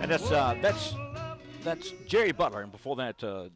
And that's Jerry Butler, and before that,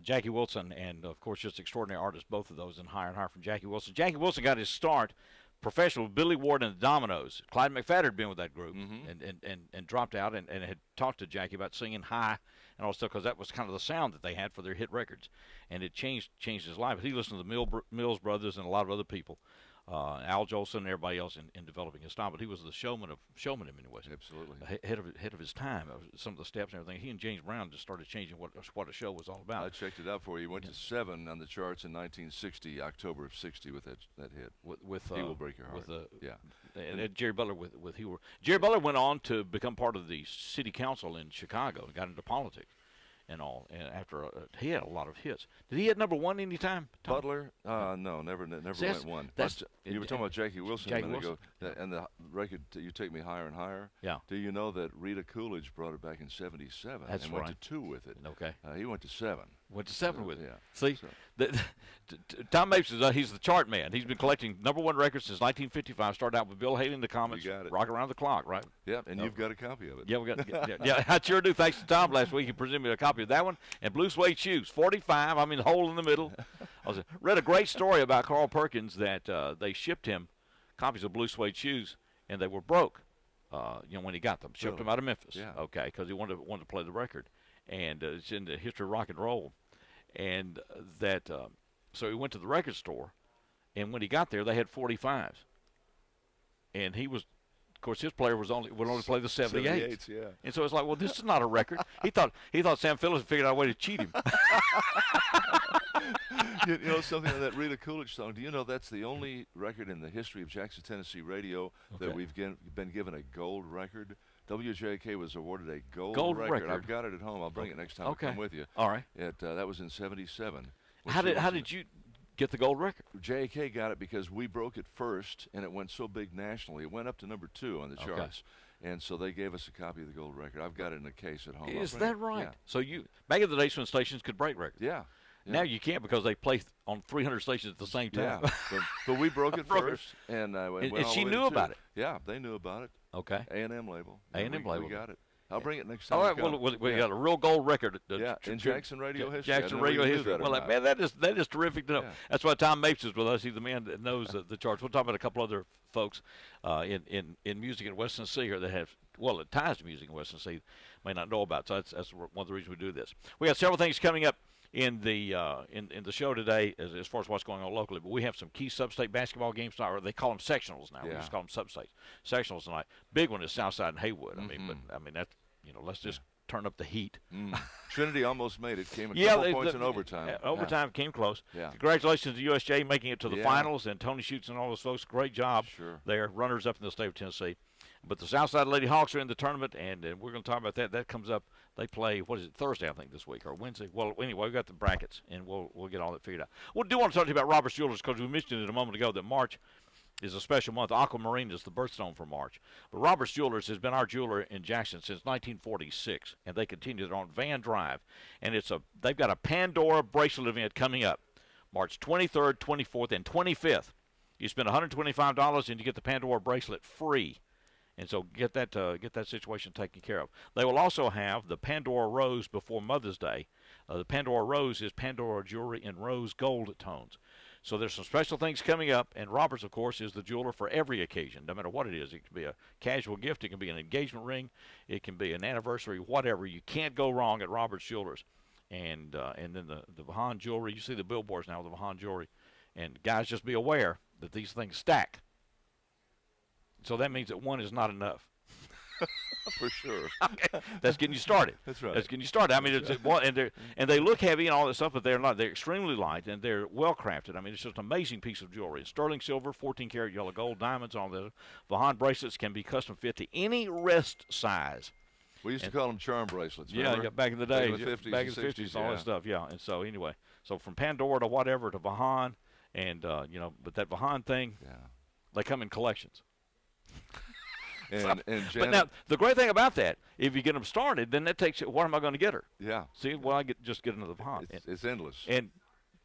Jackie Wilson, and of course, just extraordinary artists, both of those, and higher from Jackie Wilson. Jackie Wilson got his start professional with Billy Ward and the Dominoes. Clyde McFadden had been with that group and dropped out and had talked to Jackie about singing high and all stuff because that was kind of the sound that they had for their hit records, and it changed his life. He listened to the Mills Brothers and a lot of other people. Al Jolson and everybody else in developing his style, but he was the showman in many ways. Absolutely. Ahead of his time. Some of the steps and everything. He and James Brown just started changing what a show was all about. I checked it out for you. He went to 7 on the charts in 1960, October of 60 with that hit. With He Will Break Your Heart. And Jerry Butler with He Will. Jerry Butler went on to become part of the city council in Chicago and got into politics. And all, and after he had a lot of hits. Did he hit number one any time? Butler? No, never went one. You were talking about Jackie Wilson a minute ago, and the record "You Take Me Higher and Higher." Yeah. Do you know that Rita Coolidge brought it back in '77 That's and right. went to 2 with it? Okay. He went to 7. Went to 7 with it. Yeah. See, Tom Mapes he's the chart man. He's been collecting number one records since 1955. Started out with Bill Haley and the Comets, Rock Around the Clock, right? Yeah, and you've got a copy of it. Yeah, we got. Yeah, I sure do. Thanks to Tom last week. He presented me a copy of that one and Blue Suede Shoes, 45. I mean, hole in the middle. I read a great story about Carl Perkins that they shipped him copies of Blue Suede Shoes and they were broke. When he got them, shipped them out of Memphis. Yeah. Okay, because he wanted to play the record, and it's in the history of rock and roll. And so he went to the record store, and when he got there, they had 45s. And he was, of course, his player would only play the 78s. Yeah. And so it's like, well, this is not a record. He thought Sam Phillips had figured out a way to cheat him. You know something on that Rita Coolidge song? Do you know that's the only record in the history of Jackson, Tennessee radio that we've been given a gold record? WJK was awarded a gold record. I've got it at home. I'll bring it next time I come with you. All right. That was in '77. How did you get the gold record? JK got it because we broke it first, and it went so big nationally. It went up to number 2 on the charts. And so they gave us a copy of the gold record. I've got it in a case at home. Is that right? Yeah. So back in the days when stations could break records. Yeah. Now you can't because they play on 300 stations at the same time. Yeah, but we broke it first, and she knew about it. Yeah, they knew about it. Okay. A&M label. A&M label. We got it. I'll bring it next time. All right. Well, we got a real gold record. In Jackson radio history. Jackson radio history. Well, man, that is terrific to know. Yeah. That's why Tom Mapes is with us. He's the man that knows the charts. We'll talk about a couple other folks in music in West Tennessee here that have it ties to music in West Tennessee may not know about. So that's one of the reasons we do this. We got several things coming up in the show today as far as what's going on locally, but we have some key sub-state basketball games tonight, or they call them sectionals now. We just call them sub-states. Sectionals tonight. Big one is Southside and Haywood. I mean that's let's just turn up the heat. Trinity almost made it. Came a couple points in overtime. Overtime came close. Yeah. Congratulations to USJ making it to the finals, and Tony Schutz and all those folks. Great job. Sure. They're runners up in the state of Tennessee. But the Southside Lady Hawks are in the tournament, and we're going to talk about that. That comes up. They play, Thursday, I think, this week, or Wednesday. Well, anyway, we've got the brackets, and we'll get all that figured out. We do want to talk to you about Robert's Jewelers because we mentioned it a moment ago that March is a special month. Aquamarine is the birthstone for March. But Robert's Jewelers has been our jeweler in Jackson since 1946, and they continue. They're on Van Drive, and they've got a Pandora bracelet event coming up March 23rd, 24th, and 25th. You spend $125, and you get the Pandora bracelet free. And so get that situation taken care of. They will also have the Pandora Rose before Mother's Day. The Pandora Rose is Pandora jewelry in rose gold tones. So there's some special things coming up, and Roberts, of course, is the jeweler for every occasion, no matter what it is. It can be a casual gift. It can be an engagement ring. It can be an anniversary, whatever. You can't go wrong at Roberts Jewelers. And then the Vahan jewelry, you see the billboards now with the Vahan jewelry. And guys, just be aware that these things stack. So that means that one is not enough. For sure. Okay. That's getting you started. That's right. That's getting you started. I mean, and they look heavy and all this stuff, but they're not. They're extremely light and they're well crafted. I mean, it's just an amazing piece of jewelry. It's sterling silver, 14-karat yellow gold, diamonds, all that. Vahan bracelets can be custom fit to any wrist size. We used to call them charm bracelets. Yeah, back in the day, back in the 50s, back in the 50s, all that stuff. Yeah, and so anyway, from Pandora to whatever to Vahan, and but that Vahan thing, they come in collections. And but now the great thing about that, if you get them started, then that takes. What am I going to get her? Yeah. See, well, I just get another Vahan. It's endless. And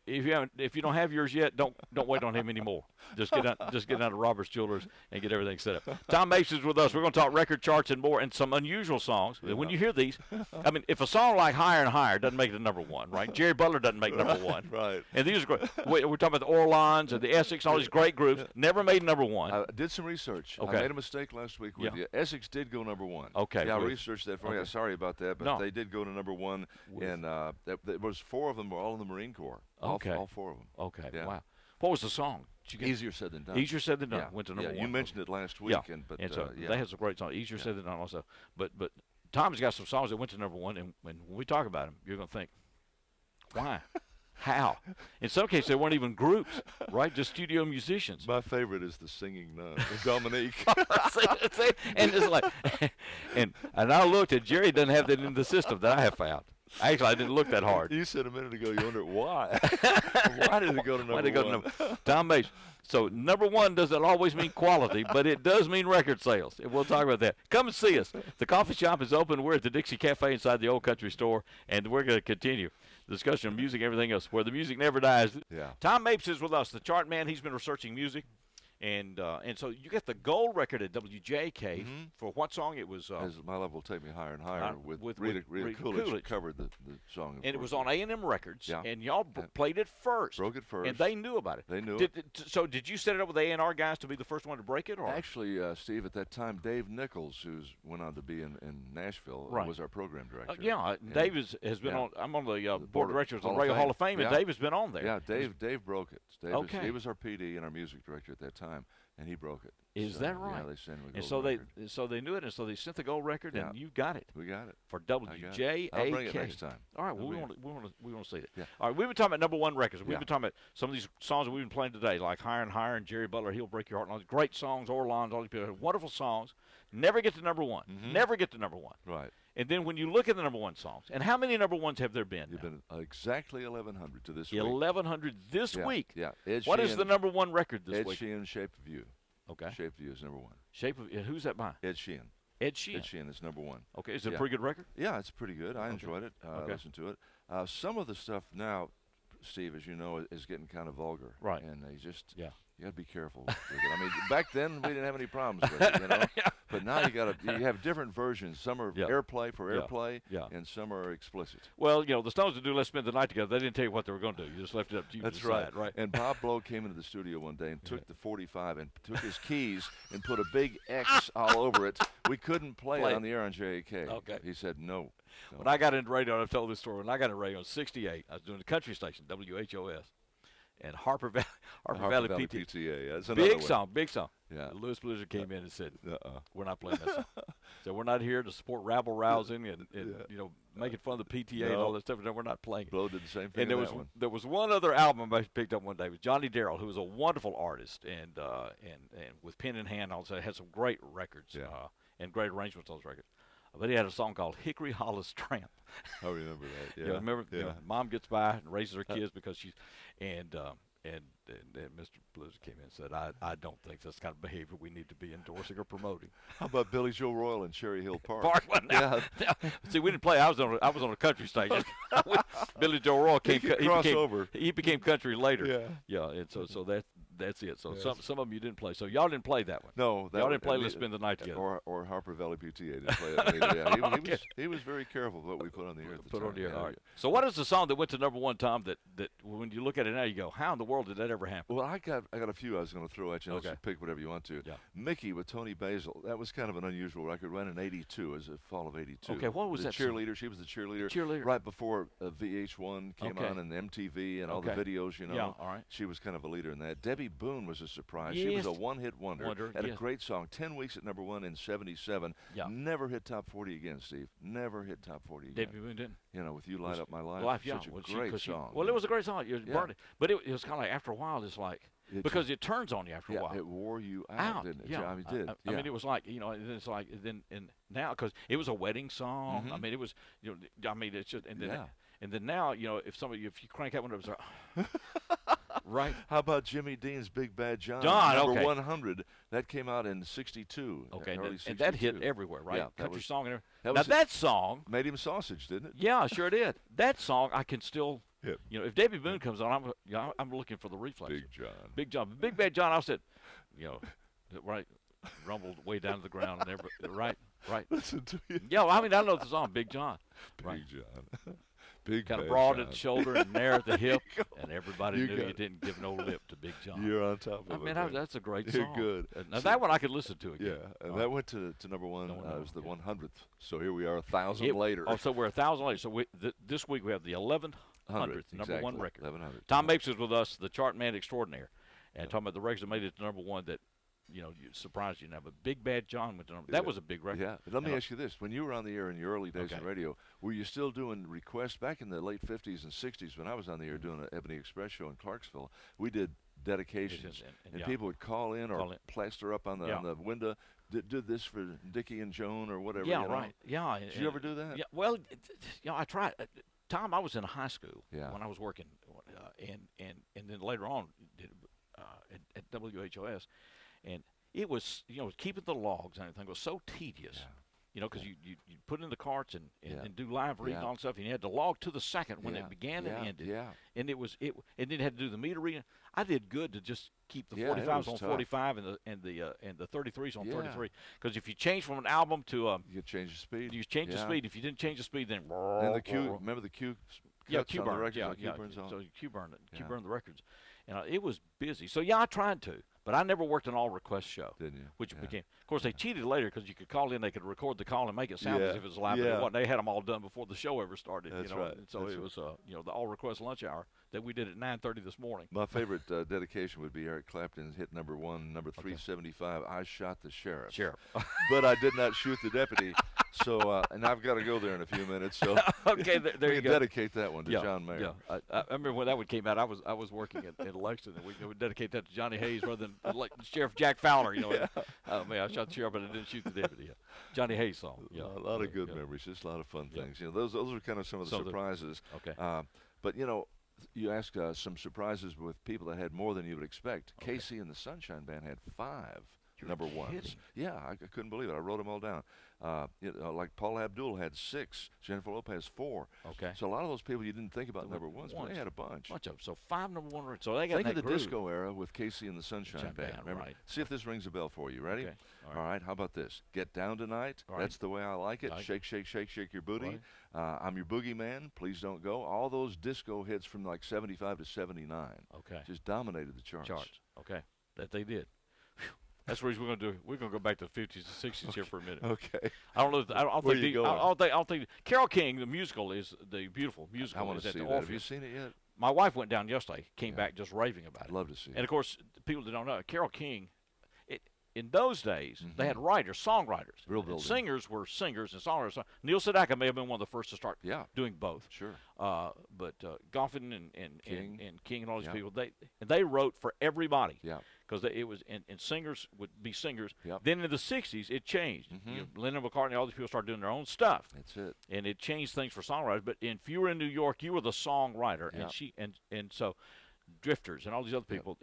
if you don't have yours yet, don't wait on him anymore. Just get out of Robert's Jewelers and get everything set up. Tom Mapes is with us. We're going to talk record charts and more, and some unusual songs. Yeah. When you hear these, I mean, if a song like Higher and Higher doesn't make it to #1, right? Jerry Butler doesn't make #1, right? And these are great. We're talking about the Orlons and the Essex, all these great groups. Never made #1. I did some research. Okay. I made a mistake last week with you. Essex did go '1. Okay. Yeah, I researched that for you. Sorry about that, but they did go to #1, and there was 4 of them were all in the Marine Corps. Okay. All 4 of them. Okay. Yeah. What was the song? Easier Said Than Done. Easier Said Than Done. Went to #1. You mentioned it last week, but they had some great songs. Easier Said Than Done also. But Tom's got some songs that went to #1, and when we talk about them, you're going to think, why? How? In some cases, they weren't even groups, right? Just studio musicians. My favorite is the Singing Nun, Dominique. see? And it's like, and I looked, and Jerry doesn't have that in the system that I have found. Actually, I didn't look that hard. You said a minute ago you wondered why. Why did it go to #1? Tom Mapes. So #1 doesn't always mean quality, but it does mean record sales. And we'll talk about that. Come and see us. The coffee shop is open. We're at the Dixie Cafe inside the Old Country Store, and we're going to continue the discussion of music and everything else, where the music never dies. Yeah. Tom Mapes is with us, the chart man. He's been researching music. And so you get the gold record at WJK for what song? It was As My Love Will Take Me Higher and Higher with Rita Coolidge covered the song. And it was on A&M Records, yeah. and y'all played it first. Broke it first. And they knew about it. They knew it. So did you set it up with the A&R guys to be the first one to break it? Or? Actually, Steve, at that time, Dave Nichols, who went on to be in Nashville, was our program director. Dave has been on. I'm on the board of directors of the Radio Hall of Fame, and Dave has been on there. Yeah, Dave broke it. He was our PD and our music director at that time. And he broke it. Is that right? Yeah, they sent him a gold record. So they knew it, and so they sent the gold record, and you got it. We got it for WJAK. I'll bring it next time. All right, we want to see it. Yeah. All right, we've been talking about #1 records. We've been talking about some of these songs that we've been playing today, like Higher and Higher and Jerry Butler, He'll Break Your Heart, and all these great songs. Orlons, all these people, wonderful songs. Never get to #1. Never get to #1. Right. And then when you look at the #1 songs, and how many #1s have there been? You've been exactly 1,100 to this week. 1,100 this week. Yeah. What is the #1 record this week? Ed Sheeran, Shape of You. Okay. Shape of You is #1. Shape of who's that by? Ed Sheeran. Ed Sheeran. Ed Sheeran is #1. Okay. Is it a pretty good record? Yeah, it's pretty good. I enjoyed it. I listened to it. Some of the stuff now, Steve, as you know, is getting kind of vulgar. Right. And they just you got to be careful with it. I mean, back then we didn't have any problems with it, But now you have different versions. Some are airplay for airplay, and some are explicit. Well, the Stones would do Let's Spend the Night Together. They didn't tell you what they were going to do. You just left it up to you. That's to decide, right. And Bob Blow came into the studio one day and took the 45 and took his keys and put a big X all over it. We couldn't play it on the air on JAK. Okay. He said no. When I got into radio, I've told this story. When I got into radio in '68, I was doing the country station, WHOS. And Harper Valley PTA. That's big song. Yeah. Louis Blizzard came in and said, "We're not playing that song." So we're not here to support rabble rousing and making fun of the PTA and all that stuff. No, we're not playing it. Blow did the same thing. And there was one other album I picked up one day with Johnny Darrell, who was a wonderful artist and with pen in hand, also had some great records and great arrangements on those records. But he had a song called Hickory Hollis Tramp. I remember that. Yeah. Remember? Yeah. Mom gets by and raises her kids because she's and Mr. Blizzard came in and said, I don't think that's the kind of behavior we need to be endorsing or promoting. How about Billy Joe Royal in Cherry Hill Park? Now, see, we didn't play. I was on a country station. Billy Joe Royal he became country later. Yeah. And so that's it. So some of them you didn't play. So y'all didn't play that one. No, y'all didn't play Let's Spend the Night Together. Or Harper Valley PTA didn't play it. Yeah, he was very careful what we put on the air. All right. So what is the song that went to #1, Tom? That when you look at it now, you go, how in the world did that ever happen? Well, I got a few I was going to throw at you. Okay. Let's pick whatever you want to. Yeah. Mickey with Tony Basil. That was kind of an unusual record. Ran in '82, as the fall of '82. Okay. What was that? Cheerleader. She was the cheerleader. Right before VH1 came on and MTV and all the videos. Yeah. All right. She was kind of a leader in that. Debbie Boone was a surprise. Yes. She was a one-hit wonder. Had a great song. 10 weeks at #1 in '77. Yeah. Never hit top 40 again, Steve. Never hit top 40 again. Debbie Boone didn't. With You Light Up My Life. Such a great song. Well, it was a great song. You burned it. But it was kind of like after a while, it's like, because it turns on you after a while. It wore you out, didn't it? Yeah. I mean, it did. I mean, it was like, it's like, then now, because it was a wedding song. I mean, it was, it's just, and then now, if you crank that one up, it's like, right. How about Jimmy Dean's Big Bad John? Number 100. That came out in '62. Okay, and that hit everywhere, right? Yeah, Country song and everything. That song made him sausage, didn't it? Yeah, sure did. That song I can still Hip. You know, if Debbie Boone comes on, I'm looking for the reflex. Big John. Big John. Big Bad John, I said, you know, right, rumbled way down to the ground and everybody, right. Listen to you. Yeah, well, I mean, I know the song, Big John. Big John. Big kind of Bad broad John. at the shoulder and narrow at the hip, and everybody knew you didn't give no lip to Big John. You're on top of it. I mean, that's a great You're song. good. Now, that one I could listen to again. Yeah, and that went to number one. It was the 100th. So here we are, 1,000 later. Oh, so we're 1,000 later. So this week we have the 1100th number one record. 1100. Tom Mapes is with us, the chart man extraordinaire, and talking about the records that made it to number one that, you know, surprised you now. But Big Bad John went to number. That was a big record. Yeah. But let me ask you this: when you were on the air in your early days in radio, were you still doing requests back in the late 50s and 60s? When I was on the air doing an Ebony Express show in Clarksville, we did dedications, and people would call in or plaster up on the window. Did this for Dickie and Joan or whatever. Yeah, you know? right. Yeah. Did you ever do that? Yeah. Well, you know, I tried. Tom, I was in high school when I was working, and then later on at WHOS, and it was, you know, keeping the logs and everything was so tedious. Yeah. You know, because you put in the carts and do live reading and all that stuff, and you had to log to the second when it began and ended. Yeah. And and then had to do the meter reading. I did good to just keep the 45s on 45 and the 33s on 33, because if you change from an album to you change the speed. You change the speed. If you didn't change the speed, then and the Q. Remember the Q? Q burn. Q burns on. So Q burn the records, and it was busy. So I tried to. But I never worked an all-request show. Didn't you? Which became, of course, they cheated later because you could call in, they could record the call and make it sound as if it was live. But it wasn't. They had them all done before the show ever started. That's you know? right. And so it was, you know, the all-request lunch hour that we did at 9:30 this morning. My favorite dedication would be Eric Clapton's hit number one, number 375. I shot the sheriff. But I did not shoot the deputy. So, and I've got to go there in a few minutes. So, okay, there you go. Dedicate that one to John Mayer. Yeah, I remember when that one came out. I was working at Lexington, and we would dedicate that to Johnny Hayes rather than Sheriff Jack Fowler. You know, oh man, I shot the sheriff, but I didn't shoot the deputy. Yeah. Johnny Hayes song. Yeah, a lot of good memories. Just a lot of fun things. You know, those are kind of some of the surprises. Okay. But you know, you asked some surprises with people that had more than you would expect. Casey and the Sunshine Band had 5 number ones. Yeah, I couldn't believe it. I wrote them all down. You know, like Paul Abdul had 6, Jennifer Lopez 4. Okay. So a lot of those people you didn't think about number ones, but they had a bunch. Bunch of them. So 5 number one records. So they got think of the groove. disco era with Casey and the Sunshine Band. Remember? Right. See if this rings a bell for you. Ready? Okay. All right. How about this? Get Down Tonight. That's the way I like it. Shake, shake, shake, shake your booty. Right. I'm your boogeyman. Please don't go. All those disco hits from like 75 to 79. Okay. Just dominated the charts. Okay. That they did. That's what we're going to do. We're going to go back to the 50s and 60s here for a minute. Okay. I don't know. I don't think Carole King, the musical, is the beautiful musical. I want to see that. Have you seen it yet? My wife went down yesterday, came back just raving about it. I'd love to see it. And, of course, people that don't know, Carole King, in those days, they had writers, songwriters. Real building. Singers were singers and songwriters. Neil Sedaka may have been one of the first to start doing both. Sure. But Goffin and King and all these people, they wrote for everybody. Yeah. Because it was, and singers would be singers. Yep. Then in the 60s, it changed. You know, Lennon, McCartney, all these people started doing their own stuff. That's it. And it changed things for songwriters. But if you were in New York, you were the songwriter. And so Drifters and all these other people,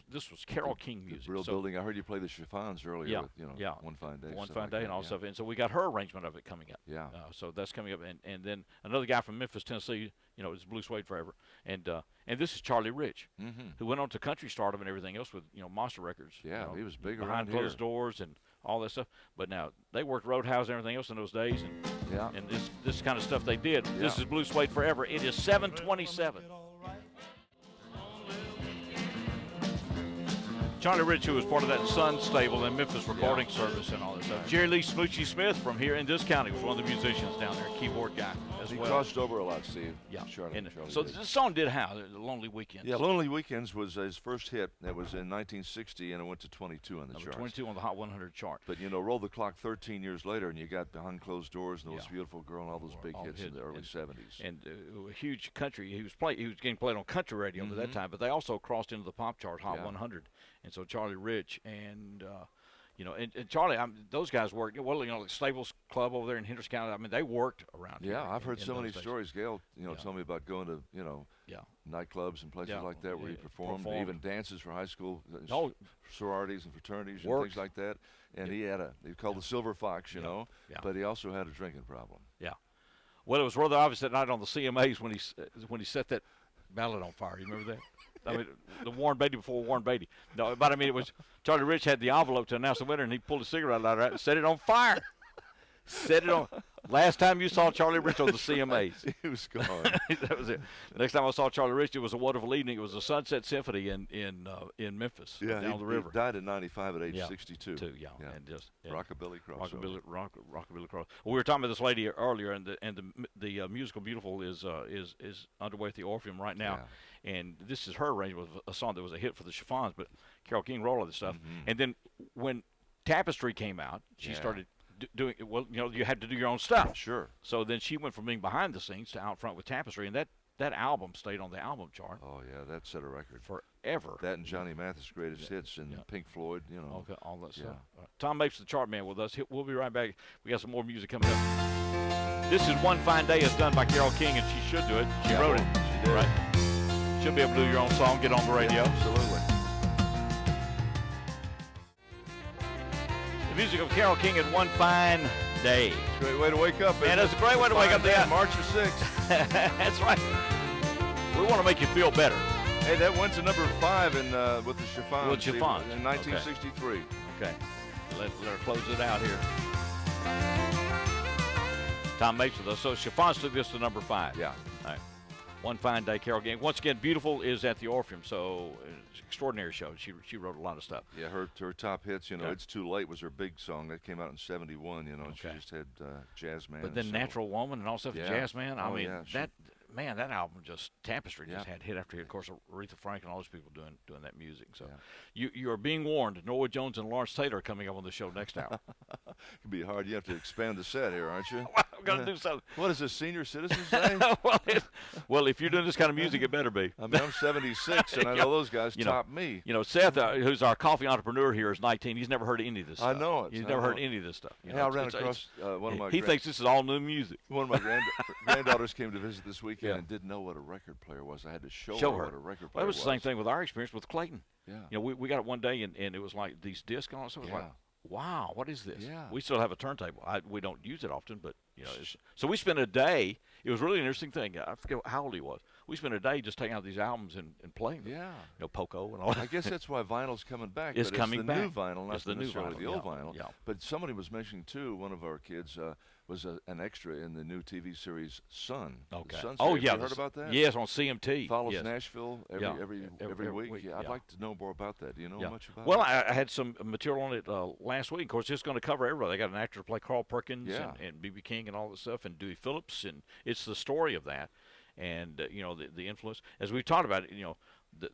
this was Carole King music. Real building. I heard you play the chiffons earlier with, One Fine Day. One Fine Day and all stuff. And so we got her arrangement of it coming up. Yeah. So that's coming up. And then another guy from Memphis, Tennessee, you know, it's Blue Suede forever. And this is Charlie Rich, who went on to country stardom and everything else with, Monster Records. Yeah, he was big behind closed doors and all that stuff. But now they worked Roadhouse and everything else in those days, and this kind of stuff they did. Yeah. This is Blue Suede forever. It is 7:27. Charlie Rich, who was part of that Sun stable and Memphis recording service and all that stuff. Jerry Lee Smoochie Smith from here in this county was one of the musicians down there, keyboard guy as well. He crossed over a lot, Steve. Yeah. Charlie so this song did how? The Lonely Weekends. Yeah, Lonely Weekends was his first hit. That was in 1960, and it went to 22 on the charts. 22 on the Hot 100 chart. But, roll the clock 13 years later, and you got Behind Closed Doors and Those Beautiful Girl and all those big hits in the early 70s. And a huge country. He was getting played on country radio at that time, but they also crossed into the pop chart, Hot 100. And so Charlie Rich and Charlie, those guys worked. Well, the Stables Club over there in Henderson County. I mean, they worked around here. Yeah, I've heard so many stories. Gail, told me about going to nightclubs and places like that where he performed, even dances for high school sororities and fraternities and things like that. And he called the Silver Fox, but he also had a drinking problem. Yeah. Well, it was rather obvious that night on the CMAs when he set that Ballad on Fire. You remember that? I mean, the Warren Beatty before Warren Beatty. No, but I mean, it was Charlie Rich had the envelope to announce the winner, and he pulled a cigarette out of it and set it on fire. Set it on. Last time you saw Charlie Rich on the CMAs. He was gone. That was it. The next time I saw Charlie Rich, it was a wonderful evening. It was the Sunset Symphony in Memphis, down the river. He died at 95 at age 62. And just Rockabilly cross. Rockabilly cross. Well, we were talking about this lady earlier, and the musical Beautiful is underway at the Orpheum right now. Yeah. And this is her arrangement of a song that was a hit for the Chiffons, but Carole King wrote all this stuff. Mm-hmm. And then when Tapestry came out, she started doing, well, you had to do your own stuff. Sure. So then she went from being behind the scenes to out front with Tapestry, and that album stayed on the album chart. Oh yeah, that set a record forever. That and Johnny Mathis' greatest hits and Pink Floyd, Okay, all that stuff. Tom Mapes, the chart man, with us. We'll be right back. We got some more music coming up. This is One Fine Day. It's done by Carole King, and she should do it. She wrote it. She did. Right? She'll be able to do your own song, get on the radio. Absolutely. The music of Carole King and One Fine Day. Great way to wake up. And it's a great way to wake up. March the 6th. That's right. We want to make you feel better. Hey, that went to number 5 with the Chiffons. With Chiffons. In 1963. Okay. Let her close it out here. Tom Mapes with us. So Chiffons took this to number 5. Yeah. All right. One Fine Day, Carole King. Once again, Beautiful is at the Orpheum, so it's an extraordinary show. She wrote a lot of stuff. Yeah, her top hits, It's Too Late was her big song. That came out in 71, and she just had Jazz Man. But then Natural Woman and all stuff, Jazz Man. I mean, yeah, that album just, Tapestry just had hit after hit. Of course, Aretha Franklin and all those people doing that music. So you are being warned. Norwood Jones and Lawrence Taylor are coming up on the show next hour. It can be hard. You have to expand the set here, aren't you? Well, I'm going to do something. What is this, Senior Citizens Day? well, if you're doing this kind of music, it better be. I mean, I'm 76, and I know those guys top me. Seth, who's our coffee entrepreneur here, is 19. He's never heard any of this stuff. I know it. He's never heard any of this stuff. I ran across one of my... He thinks this is all new music. One of my granddaughters came to visit this weekend and didn't know what a record player was. I had to show her what a record player was. Well, it was the same thing with our experience with Clayton. Yeah. We got it one day, and it was like these discs and all that stuff. It was like, wow, what is this? Yeah. We still have a turntable. We don't use it often, but so we spent a day. It was really an interesting thing. I forget how old he was. We spent a day just taking out these albums and playing them. Yeah. Poco and all that. I guess that's why vinyl's coming back. It's coming back. New vinyl, not necessarily the old vinyl. Yeah. But somebody was mentioning too. One of our kids was an extra in the new TV series Sun. Okay. Have you heard about that? Yes, on CMT. Follows Nashville every week. Yeah, I'd like to know more about that. Do you know much about it? Well, I had some material on it last week. Of course, it's going to cover everybody. They got an actor to play Carl Perkins and B.B. King and all that stuff, and Dewey Phillips, and it's the story of that, and the influence. As we've talked about it,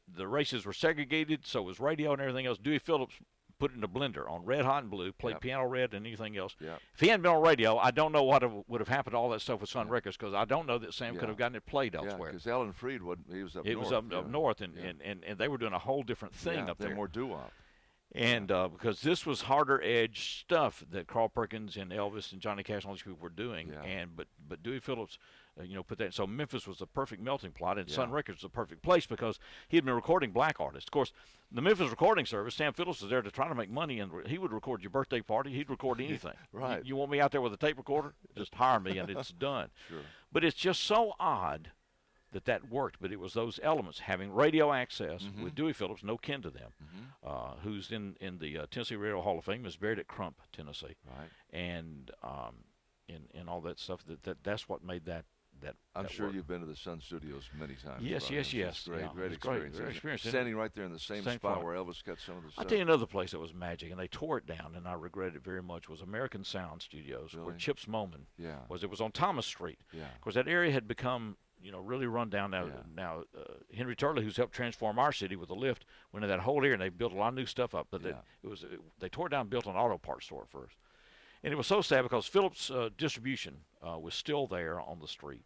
the races were segregated, so was radio and everything else. Dewey Phillips put it in a blender on Red Hot and Blue, played piano red and anything else. Yep. If he hadn't been on radio, I don't know what would have happened to all that stuff with Sun Records, because I don't know that Sam could have gotten it played elsewhere. Because Alan Freed, he was up north. It was up north, and they were doing a whole different thing up there. More doo-wop. And because this was harder edge stuff that Carl Perkins and Elvis and Johnny Cash and all these people were doing, but Dewey Phillips, put that. So Memphis was the perfect melting pot, and Sun Records was the perfect place because he had been recording black artists. Of course, the Memphis recording service, Sam Phillips was there to try to make money, and he would record your birthday party. He'd record anything. Right. You want me out there with a tape recorder? Just hire me, and it's done. Sure. But it's just so odd that worked, but it was those elements, having radio access with Dewey Phillips, no kin to them, who's in the Tennessee Radio Hall of Fame, is buried at Crump, Tennessee, right, and all that stuff. That's what made that. I'm sure work. You've been to the Sun Studios many times. Yes. Great experience. Standing right there in the same spot where Elvis got some of the stuff. I'll tell you another place that was magic, and they tore it down, and I regret it very much, was American Sound Studios, where Chips Moman was. It was on Thomas Street. Yeah. Of course, that area had become really run down now. Now, Henry Turley, who's helped transform our city with the lift, went into that whole area, and they built a lot of new stuff up. But they tore it down and built an auto parts store first. And it was so sad because Phillips Distribution was still there on the street.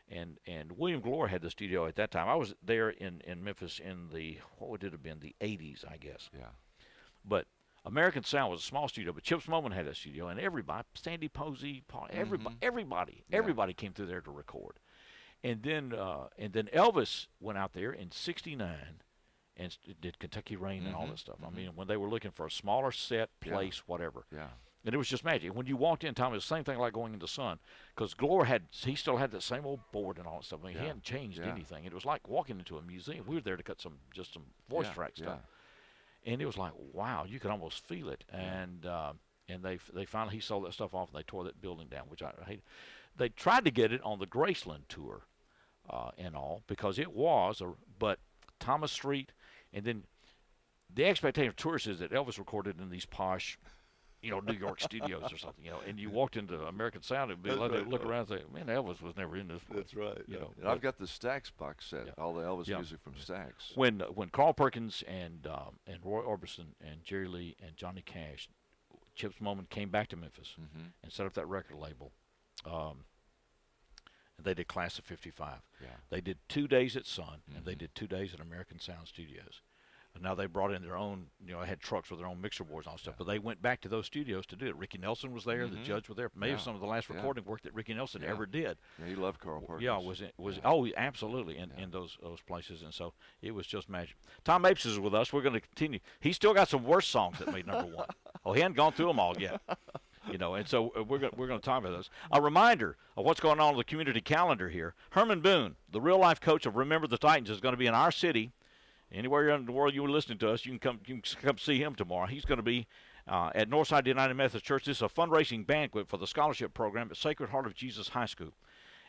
And William Glore had the studio at that time. I was there in Memphis in what would it have been, the 80s, I guess. Yeah. But American Sound was a small studio, but Chips Moman had a studio, and everybody, Sandy Posey, Paul, everybody came through there to record. And then Elvis went out there in '69 and did Kentucky Rain and all that stuff. I mean, when they were looking for a smaller set, place, whatever. Yeah. And it was just magic. When you walked in, Tom, it was the same thing like going into Sun, because Glore he still had that same old board and all that stuff. I mean, he hadn't changed anything. It was like walking into a museum. We were there to cut some voice track stuff, and it was like, wow, you could almost feel it. And they finally he sold that stuff off, and they tore that building down, which I hate. They tried to get it on the Graceland tour, and all, because it was but Thomas Street, and then the expectation of tourists is that Elvis recorded in these posh, New York studios or something, and you walked into American Sound, it'd be like they look around and say, man, Elvis was never in this place. That's right. And I've got the Stax box set, all the Elvis music from Stax. When Carl Perkins and Roy Orbison and Jerry Lee and Johnny Cash, Chips Moman came back to Memphis and set up that record label, they did Class of 55. Yeah. They did 2 days at Sun, and they did 2 days at American Sound Studios. And now they brought in their own, they had trucks with their own mixer boards and all stuff. But they went back to those studios to do it. Ricky Nelson was there. The Judge was there. Maybe some of the last recording work that Ricky Nelson ever did. Yeah, he loved Carl Perkins. Yeah, oh, absolutely, in those places. And so it was just magic. Tom Mapes is with us. We're going to continue. He's still got some worse songs that made number one. Oh, he hadn't gone through them all yet. And so we're going to talk about those. A reminder of what's going on the community calendar here. Herman Boone, the real-life coach of Remember the Titans, is going to be in our city. Anywhere in the world you were listening to us, you can come see him tomorrow. He's going to be at Northside United Methodist Church. This is a fundraising banquet for the scholarship program at Sacred Heart of Jesus High School.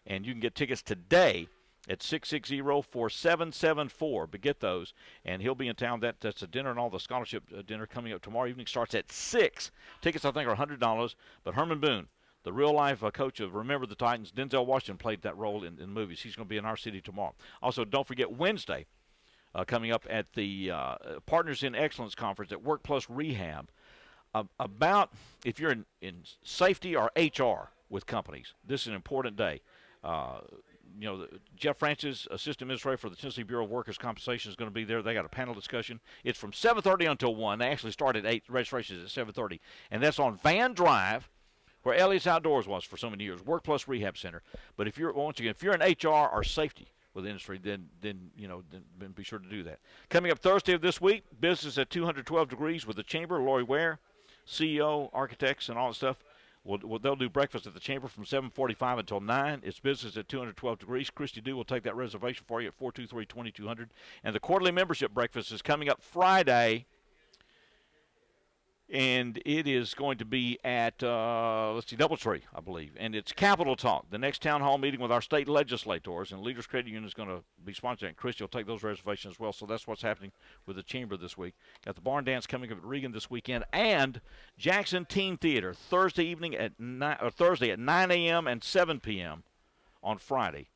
And you can get tickets today at 660-4774. But get those. And he'll be in town. That's a dinner, and all the scholarship dinner coming up tomorrow evening starts at 6. Tickets, I think, are $100. But Herman Boone, the real-life coach of Remember the Titans, Denzel Washington played that role in movies. He's going to be in our city tomorrow. Also, don't forget Wednesday, coming up at the Partners in Excellence Conference at Work Plus Rehab, about if you're in safety or HR with companies. This is an important day. Jeff Francis, Assistant Administrator for the Tennessee Bureau of Workers' Compensation, is going to be there. They got a panel discussion. It's from 7:30 until 1. They actually start at 8. Registration is at 7:30. And that's on Van Drive, where Elliott's Outdoors was for so many years, Work Plus Rehab Center. But if you're in HR or safety with the industry, then be sure to do that. Coming up Thursday of this week, business at 212 Degrees with the Chamber. Lori Ware, CEO, architects, and all that stuff. They'll do breakfast at the Chamber from 7:45 until 9. It's business at 212 Degrees. Christy Dew will take that reservation for you at 423-2200. And the quarterly membership breakfast is coming up Friday. And it is going to be at, Doubletree, I believe. And it's Capital Talk, the next town hall meeting with our state legislators. And Leaders Credit Union is going to be sponsoring it. Christy will take those reservations as well. So that's what's happening with the Chamber this week. Got the Barn Dance coming up at Regan this weekend. And Jackson Teen Theater, Thursday at 9 a.m. and 7 p.m. on Friday.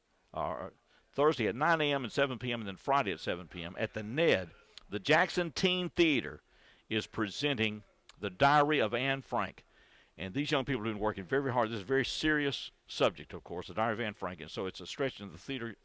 Thursday at 9 a.m. and 7 p.m. and then Friday at 7 p.m. at the NED. The Jackson Teen Theater is presenting The Diary of Anne Frank. And these young people have been working very, very hard. This is a very serious subject, of course, The Diary of Anne Frank. And so it's a stretch in the theater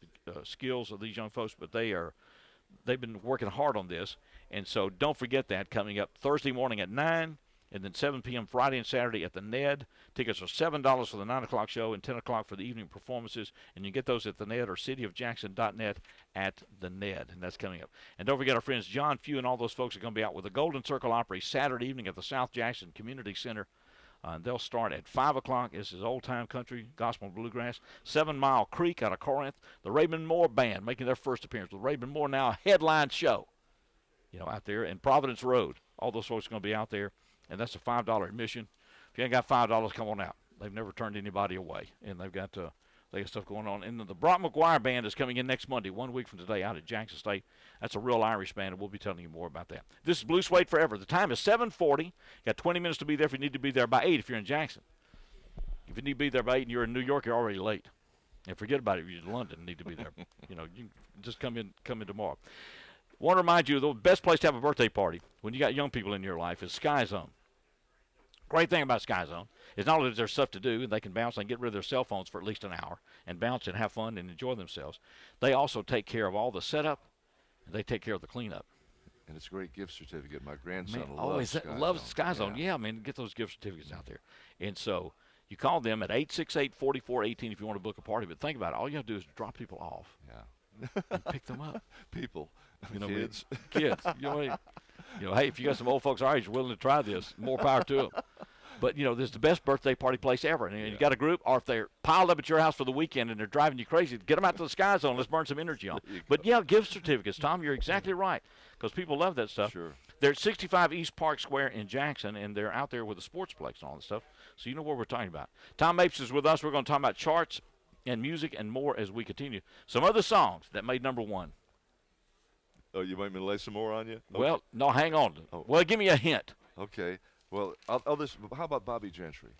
skills of these young folks, but they've been working hard on this. And so don't forget that, coming up Thursday morning at 9 and then 7 p.m. Friday and Saturday at the NED. Tickets are $7 for the 9 o'clock show and 10 o'clock for the evening performances. And you can get those at the NED or cityofjackson.net at the NED. And that's coming up. And don't forget our friends John Few and all those folks are going to be out with the Golden Circle Opry Saturday evening at the South Jackson Community Center. And they'll start at 5 o'clock. This is old-time country, gospel, bluegrass. 7 Mile Creek out of Corinth. The Raymond Moore Band making their first appearance with Raymond Moore now a headline show, out there in Providence Road. All those folks are going to be out there. And that's a $5 admission. If you ain't got $5, come on out. They've never turned anybody away. And they've got stuff going on. And the Brock McGuire Band is coming in next Monday, 1 week from today, out at Jackson State. That's a real Irish band, and we'll be telling you more about that. This is Blue Suede Forever. The time is 7:40. Got 20 minutes to be there if you need to be there by 8 if you're in Jackson. If you need to be there by 8 and you're in New York, you're already late. And forget about it if you're in London and need to be there. You can just come in tomorrow. Want to remind you, the best place to have a birthday party when you got young people in your life is Sky Zone. Great thing about Sky Zone is not only is there stuff to do, and they can bounce and get rid of their cell phones for at least an hour and bounce and have fun and enjoy themselves, they also take care of all the setup, and they take care of the cleanup. And it's a great gift certificate. My grandson loves Sky Zone. Yeah, get those gift certificates out there. And so you call them at 868-4418 if you want to book a party. But think about it. All you have to do is drop people off. Yeah. And pick them up. People. Kids. Kids. Hey, if you got some old folks our age willing to try this, more power to them. But, you know, this is the best birthday party place ever. And you got a group, or if they're piled up at your house for the weekend and they're driving you crazy, get them out to the Sky Zone. Let's burn some energy on. But, yeah, gift certificates. Tom, you're exactly right, because people love that stuff. Sure. They're at 65 East Park Square in Jackson, and they're out there with the Sportsplex and all that stuff. So you know what we're talking about. Tom Mapes is with us. We're going to talk about charts and music and more as we continue. Some other songs that made #1. Oh, you want me to lay some more on you? Okay. Well, no, hang on. Oh. Well, give me a hint. Okay. Well, how about Bobby Gentry?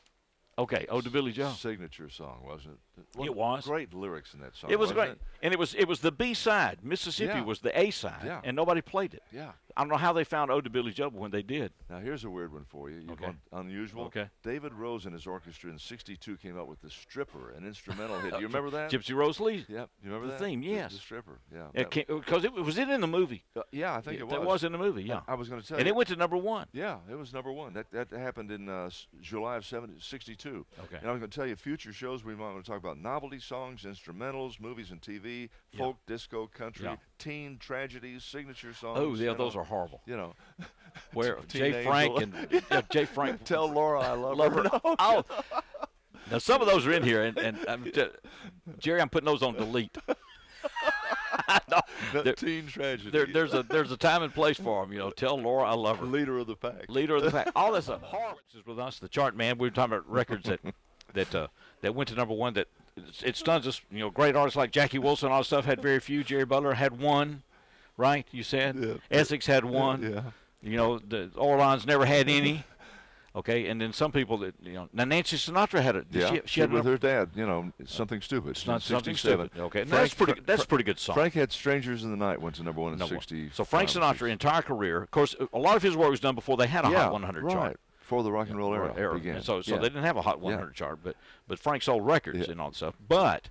Okay, Ode to Billy Joe. Signature song, wasn't it? It was. Great lyrics in that song. It was wasn't great. It? And it was the B side. Mississippi was the A side. Yeah. And nobody played it. Yeah. I don't know how they found Ode to Billy Joe, but when they did. Now, here's a weird one for you. You've gone unusual. Okay. David Rose and his orchestra in '62 came out with The Stripper, an instrumental hit. Do you remember that? Gypsy Rose Lee. Yeah. You remember The that? theme, yes. The Stripper, yeah. Because it was in the movie. Yeah, I think it was. It was in the movie, yeah. I was going to tell you. And it went to #1. Yeah, it was #1. That happened in July of '62. Okay. And I'm going to tell you, future shows we want to talk about novelty songs, instrumentals, movies and TV, folk, disco, country, teen tragedies, signature songs. Oh, yeah, those are horrible. You know. Where Jay Teen Frank Angel. and Jay Frank. Tell Laura I love her. No. Oh. Now, some of those are in here, and Jerry, I'm putting those on delete. No, teen tragedy. there's a time and place for them. You know, tell Laura I love her. Leader of the pack. Leader of the pack. All this stuff. Horowitz is with us, the chart man. We were talking about records that went to #1. That it stuns us. You know, great artists like Jackie Wilson, all this stuff had very few. Jerry Butler had one, right? You said Essex had one. Yeah. You know, the Orleans never had any. Okay, and then some people that now Nancy Sinatra had it. Yeah, she had with her dad. You know, something stupid. It's not something 67. stupid. Okay, that's a pretty good song. Frank had "Strangers in the Night" went to #1 in '60. So Frank Sinatra, entire career, of course, a lot of his work was done before they had a Hot 100 chart. Before the rock and roll era began. And so they didn't have a Hot 100 chart, but Frank sold records and all that stuff. But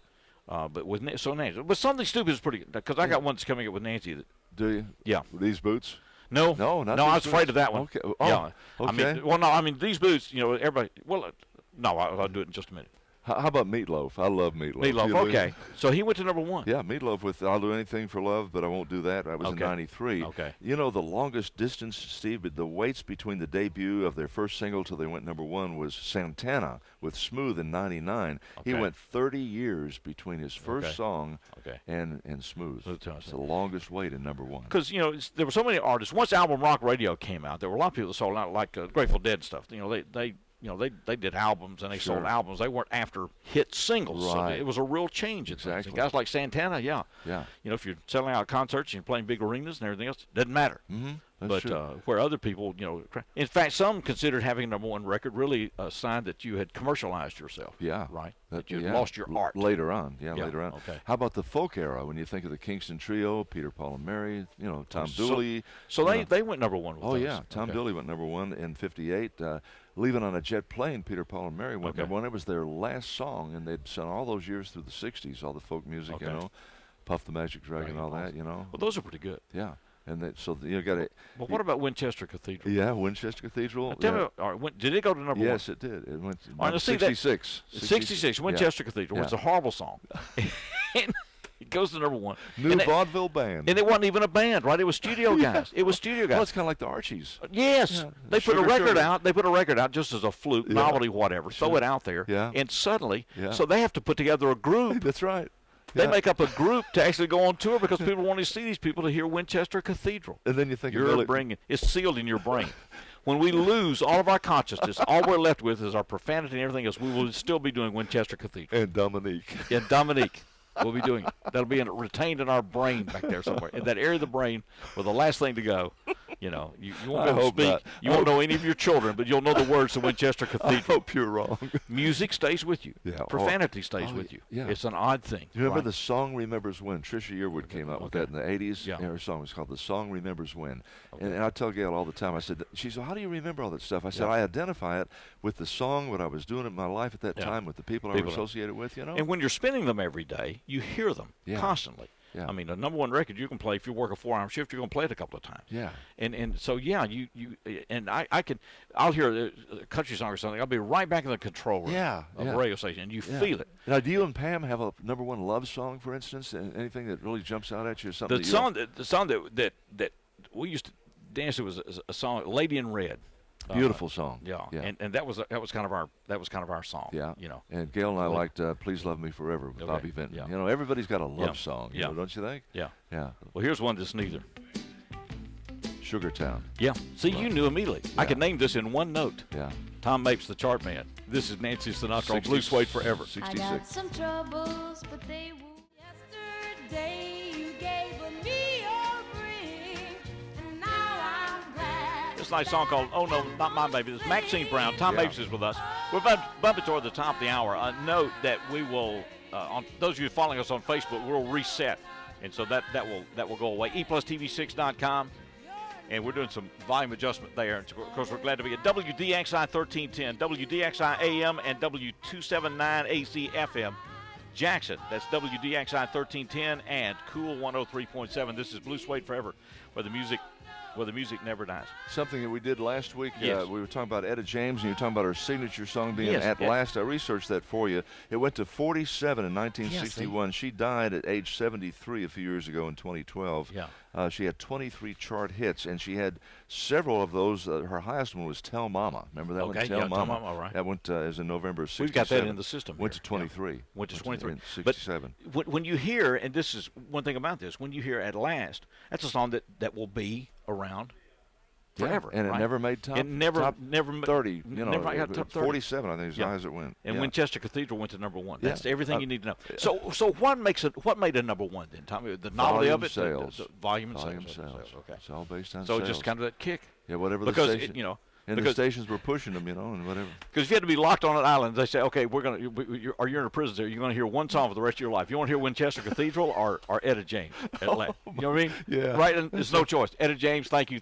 with Nancy, but something stupid is pretty good, because I got one that's coming up with Nancy. Do you? Yeah. These boots? No, not I these was afraid boots. of that one. Okay. Yeah. Okay. I mean, these boots, everybody. Well, no, I'll do it in just a minute. How about Meatloaf? I love Meatloaf. Meatloaf, okay. So he went to #1. Yeah, Meatloaf with "I'll Do Anything for Love, but I Won't Do That." That was in '93. Okay. You know, the longest distance, Steve, the waits between the debut of their first single till they went #1 was Santana with "Smooth" in '99. Okay. He went 30 years between his first song and "Smooth." It's the longest wait in #1. Because, there were so many artists. Once album rock radio came out, there were a lot of people that sold out, like Grateful Dead stuff. They did albums and they sold albums. They weren't after hit singles. Right. So it was a real change in things. And guys like Santana, yeah. If you're selling out concerts and you're playing big arenas and everything else, doesn't matter. Mm-hmm. But where other people, in fact, some considered having a #1 record really a sign that you had commercialized yourself. Yeah. Right? That you had lost your art. Later on. Later on. Okay. How about the folk era when you think of the Kingston Trio, Peter, Paul, and Mary, Tom Dooley. So they went #1 with Oh, those. yeah. Tom Dooley went #1 in '58. Leaving on a Jet Plane, Peter, Paul, and Mary went #1. It was their last song, and they'd sung all those years through the '60s, all the folk music, Puff the Magic Dragon, all that, Well, those are pretty good. Yeah. And so you got it. Well, what about Winchester Cathedral? Yeah, Winchester Cathedral. Now, tell me, all right, did it go to #1? Yes, it did. It went to 66. 66, Winchester Cathedral. It's a horrible song. It goes to #1. New vaudeville band. And it wasn't even a band, right? It was studio guys. It was studio guys. Well, it's kind of like the Archies. Yes. Yeah. They put a record out. They put a record out just as a fluke, novelty, whatever. Throw it out there. Yeah. And suddenly, so they have to put together a group. That's right. They make up a group to actually go on tour because people want to see these people to hear Winchester Cathedral. And then you think it's sealed in your brain. When we lose all of our consciousness, all we're left with is our profanity and everything else. We will still be doing Winchester Cathedral. And Dominique. And Dominique. We'll be doing it. That'll be retained in our brain back there somewhere. In that area of the brain where the last thing to go, you won't be able to speak. You won't know any of your children, but you'll know the words to Winchester Cathedral. I hope you're wrong. Music stays with you. Yeah. Profanity stays with you. Yeah. It's an odd thing. Do you remember the song Remembers When? Trisha Yearwood came out with that in the 80s. Yeah. Her song was called The Song Remembers When. Okay. And I tell Gail all the time, I said, she said, how do you remember all that stuff? I said, I identify it with the song, what I was doing in my life at that time, with the people I was associated with, And when you're spinning them every day, you hear them constantly. Yeah. I mean, a #1 record you can play if you work a 4-hour shift. You're going to play it a couple of times. Yeah. And so I'll hear a country song or something. I'll be right back in the control room of a radio station, and you feel it. Now, do you and Pam have a #1 love song, for instance? Anything that really jumps out at you? Something the song that we used to dance to was a song, "Lady in Red." Beautiful song. Yeah. And that was kind of our song. Yeah. You know. And Gail and I liked "Please Love Me Forever" with Bobby Vinton. Yeah. You know, everybody's got a love song. You Yeah. know, don't you think? Yeah. Yeah. Well, here's one that's neither. Sugartown. Yeah. See, you knew immediately. Yeah. I could name this in one note. Yeah. Tom Mapes, the chart man. This is Nancy Sinatra on Blue Suede Forever. 66. I got some troubles, but they will. Yesterday you gave me your ring, and now I'm glad. This nice song called "Oh No, Not My Baby." This is Maxine Brown. Tom Yeah. Mapes is with us. We're bumping toward the top of the hour. Note that we will, on those of you following us on Facebook, we'll reset, and so that will go away. eplustv6.com. And we're doing some volume adjustment there. And of course, we're glad to be at WDXI 1310, WDXI AM, and W279 AC FM. Jackson, that's WDXI 1310 and Cool 103.7. This is Blue Suede Forever, where the music never dies. Something that we did last week, Yes. we were talking about Etta James, and you were talking about her signature song being Yes, At yeah. Last. I researched that for you. It went to 47 in 1961. She died at age 73 a few years ago in 2012. Yeah. She had 23 chart hits, and she had several of those. Her highest one was Tell Mama. Remember that one? Okay, Tell yeah, Mama. Tell Mama, all right. That went as in November of 67. We've got that in the system. Went here. to 23. Yeah. Went to 23. In 67. But when you hear, and this is one thing about this, when you hear At Last, that's a song that will be around forever. Yeah, and right? it never made top, It never 30. You know, never got top 30. 47, I think, as high as it went. And Yeah. Winchester Cathedral went to number one. Yeah. That's everything you need to know. So what made a number one then, Tommy? The novelty of it, sales. the volume and Volume sales. sales. Okay. It's all based on So sales. just kind of that kick. Yeah, whatever Because the station. And the because stations were pushing them, and whatever. if you had to be locked on an island, they say, okay, you're in a prison there. You're going to hear one song for the rest of your life. You want to hear Winchester Cathedral or Etta James at last. You know what I mean? Yeah. Right. And there's no choice. Etta James, thank you.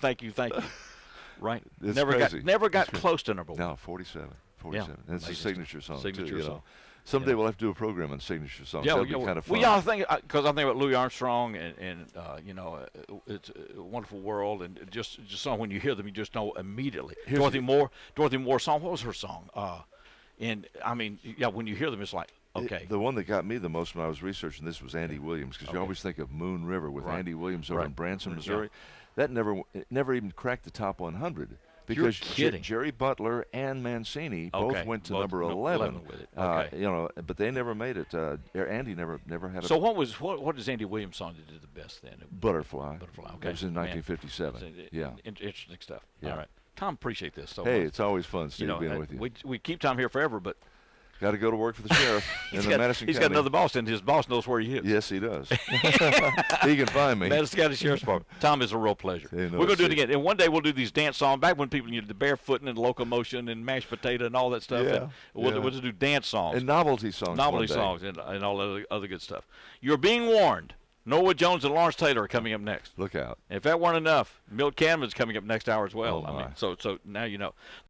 Right. It's never crazy. got close to number one. No, 47. 47. And it's a Amazing signature song, Signature too. You song. know. Someday we'll have to do a program on signature songs. Yeah, That'll be kind of fun. I think because I think about Louis Armstrong and it's a wonderful world, and just song when you hear them you just know immediately. Dorothy Moore song. What was her song? And I mean, yeah, when you hear them, it's like okay. The one that got me the most when I was researching this was Andy Williams, because you always think of Moon River with Andy Williams over in Branson, Missouri. That never even cracked the top 100. Because Jerry Butler and Mancini both went to number 11 with it. Okay. But they never made it. Andy never had a. So what is Andy Williams' song that did the best then? Butterfly. Okay. It was in 1957. Yeah. Interesting stuff. Yeah. All right. Tom, appreciate this so much. Hey, it's always fun, Steve, being with you. We keep Tom here forever, but got to go to work for the sheriff in the Madison He's County. got another boss, and his boss knows where he is. Yes, he does. He can find me. Madison County Sheriff's Department. Tom, is a real pleasure. Hey, no, we're going to do it see. again. And one day we'll do these dance songs. Back when people needed the barefooting and locomotion and mashed potato and all that stuff. Yeah, And we'll just do dance songs. And novelty songs. Novelty songs and all other good stuff. You're being warned. Norwood Jones and Lawrence Taylor are coming up next. Look out. If that weren't enough, Milt Kahneman's coming up next hour as well. Oh, my. So now you know.